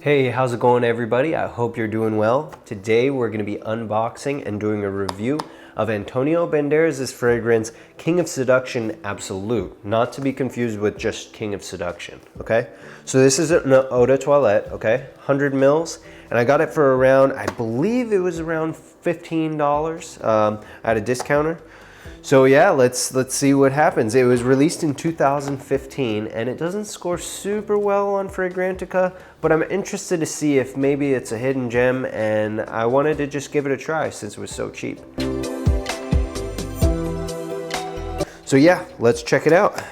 Hey, how's it going everybody? I hope you're doing well. Today we're going to be unboxing and doing a review of Antonio Banderas' fragrance, King of Seduction Absolute, not to be confused with just King of Seduction, okay? So this is an eau de toilette, okay? 100 mils, and I got it for around, I believe it was around $15 at a discounter. So yeah, let's see what happens. It was released in 2015 and it doesn't score super well on Fragrantica, but I'm interested to see if maybe it's a hidden gem, and I wanted to just give it a try since it was so cheap. So yeah, let's check it out.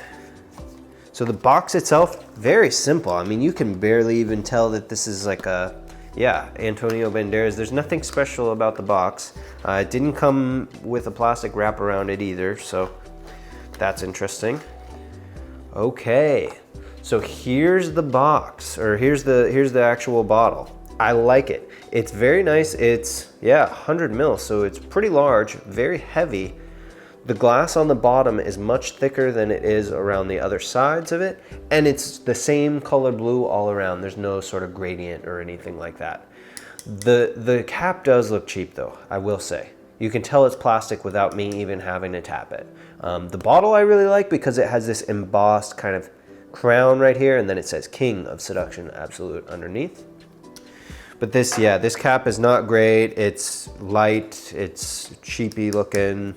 So the box itself, very simple. I mean, you can barely even tell that this is like a, yeah, Antonio Banderas. There's nothing special about the box. It didn't come with a plastic wrap around it either, so that's interesting. Okay, so here's the box, or here's the actual bottle. I like it. It's very nice. It's, yeah, 100 mils, so it's pretty large, very heavy. The glass on the bottom is much thicker than it is around the other sides of it, and it's the same color blue all around. There's no sort of gradient or anything like that. The cap does look cheap though, I will say. You can tell it's plastic without me even having to tap it. The bottle I really like because it has this embossed kind of crown right here, and then it says King of Seduction Absolute underneath. But this, yeah, this cap is not great. It's light, it's cheapy looking.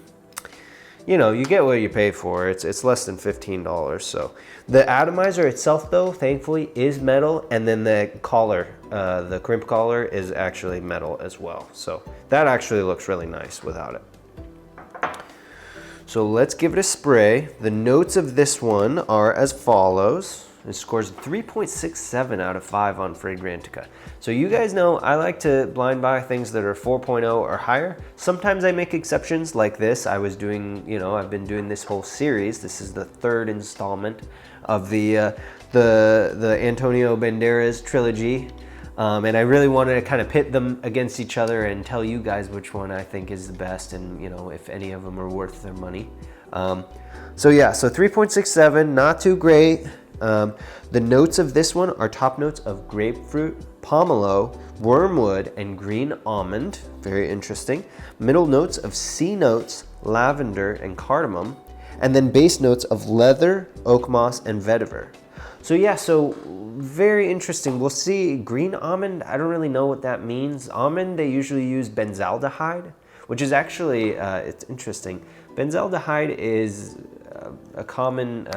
You know, you get what you pay for. It's less than $15. So the atomizer itself though, thankfully, is metal, and then the collar, the crimp collar, is actually metal as well. So that actually looks really nice without it. So let's give it a spray. The notes of this one are as follows. It scores 3.67 out of 5 on Fragrantica. So you guys know I like to blind buy things that are 4.0 or higher. Sometimes I make exceptions like this. I was doing, you know, I've been doing this whole series. This is the third installment of the Antonio Banderas trilogy. And I really wanted to kind of pit them against each other and tell you guys which one I think is the best, and you know, if any of them are worth their money. So yeah, so 3.67, not too great. The notes of this one are top notes of grapefruit, pomelo, wormwood, and green almond. Very interesting. Middle notes of C notes, lavender, and cardamom. And then base notes of leather, oak moss, and vetiver. So yeah, so very interesting. We'll see. Green almond, I don't really know what that means. Almond, they usually use benzaldehyde, which is actually, it's interesting. Benzaldehyde is a common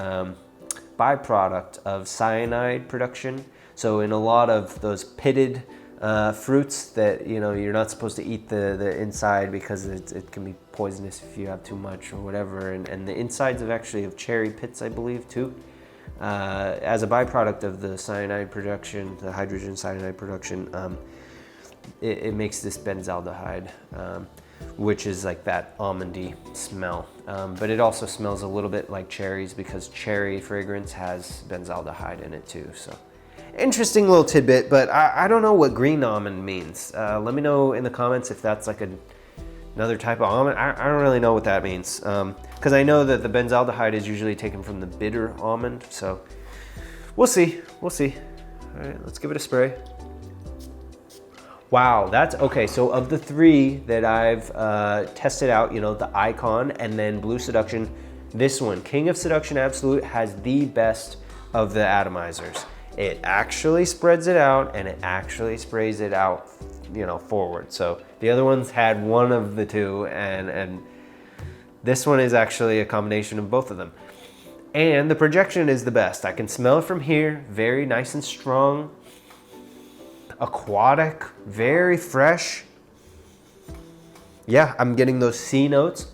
byproduct of cyanide production. So in a lot of those pitted fruits that, you know, you're not supposed to eat the inside because it can be poisonous if you have too much or whatever. And the insides of cherry pits, I believe, too. As a byproduct of the cyanide production, the hydrogen cyanide production, it makes this benzaldehyde, which is like that almondy smell. But it also smells a little bit like cherries because cherry fragrance has benzaldehyde in it too. So interesting little tidbit, but I don't know what green almond means. Let me know in the comments if that's like another type of almond. I don't really know what that means. Because I know that the benzaldehyde is usually taken from the bitter almond. So we'll see, we'll see. All right, let's give it a spray. Wow, that's okay. So of the three that I've tested out, you know, the Icon and then Blue Seduction, this one, King of Seduction Absolute, has the best of the atomizers. It actually spreads it out and it actually sprays it out, you know, forward. So the other ones had one of the two, and this one is actually a combination of both of them. And the projection is the best. I can smell it from here, very nice and strong. Aquatic, very fresh. Yeah, I'm getting those C notes.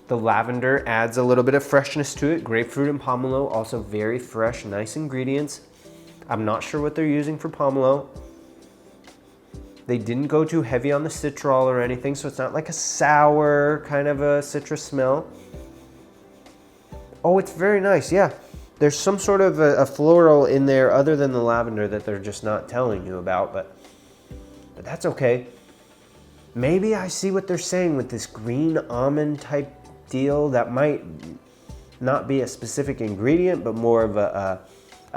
The lavender adds a little bit of freshness to it. Grapefruit and pomelo, also very fresh, nice ingredients. I'm not sure what they're using for pomelo. They didn't go too heavy on the citral or anything, so it's not like a sour kind of a citrus smell. Oh, it's very nice, yeah. There's some sort of a floral in there other than the lavender that they're just not telling you about, but that's okay. Maybe I see what they're saying with this green almond type deal. That might not be a specific ingredient, but more of a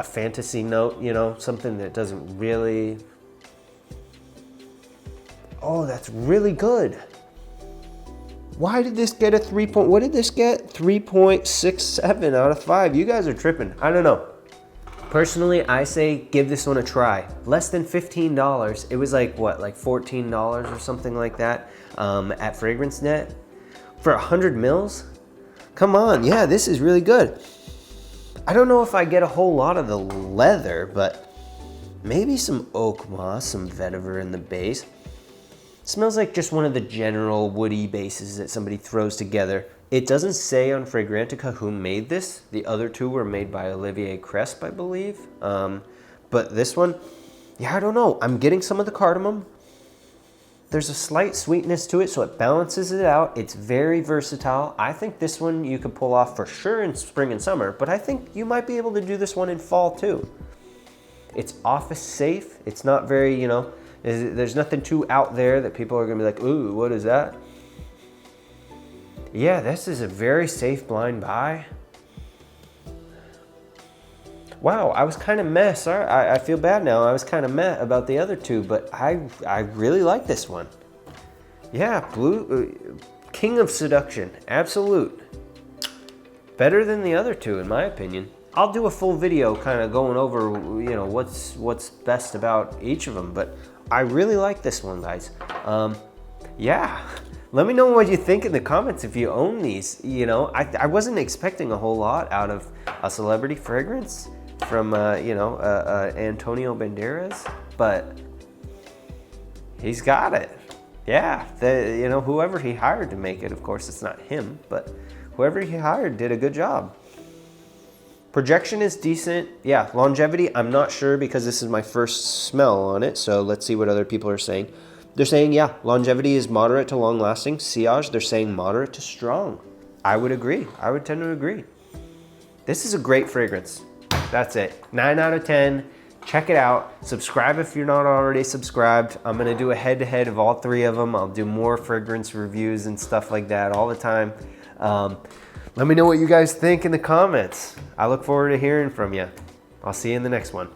fantasy note, you know, something that doesn't really Oh, that's really good. Why did this get a 3 point? What did this get? 3.67 out of 5. You guys are tripping. I don't know. Personally, I say give this one a try. Less than $15. It was like what, like $14 or something like that at FragranceNet for 100 mils. Come on, yeah, this is really good. I don't know if I get a whole lot of the leather, but maybe some oak moss, some vetiver in the base. Smells like just one of the general woody bases that somebody throws together. It doesn't say on Fragrantica who made this. The other two were made by Olivier Cresp, I believe. But this one, yeah, I don't know. I'm getting some of the cardamom. There's a slight sweetness to it, so it balances it out. It's very versatile. I think this one you could pull off for sure in spring and summer, but I think you might be able to do this one in fall too. It's office safe. It's not very, you know, there's nothing too out there that people are gonna be like, ooh, what is that? Yeah, this is a very safe blind buy. Wow, I was kind of meh. Sorry, I feel bad now. I was kind of meh about the other two, but I really like this one. Yeah, blue, King of Seduction, absolute. Better than the other two, in my opinion. I'll do a full video kind of going over, you know, what's best about each of them, but I really like this one, guys. Yeah. Let me know what you think in the comments if you own these. You know, I wasn't expecting a whole lot out of a celebrity fragrance from, you know, Antonio Banderas, but he's got it. Yeah, you know, whoever he hired to make it, of course, it's not him, but whoever he hired did a good job. Projection is decent. Yeah, longevity, I'm not sure because this is my first smell on it, so let's see what other people are saying. They're saying, yeah, longevity is moderate to long lasting. Sillage, they're saying moderate to strong. I would agree. I would tend to agree. This is a great fragrance. That's it. 9 out of 10. Check it out. Subscribe if you're not already subscribed. I'm going to do a head-to-head of all three of them. I'll do more fragrance reviews and stuff like that all the time. Let me know what you guys think in the comments. I look forward to hearing from you. I'll see you in the next one.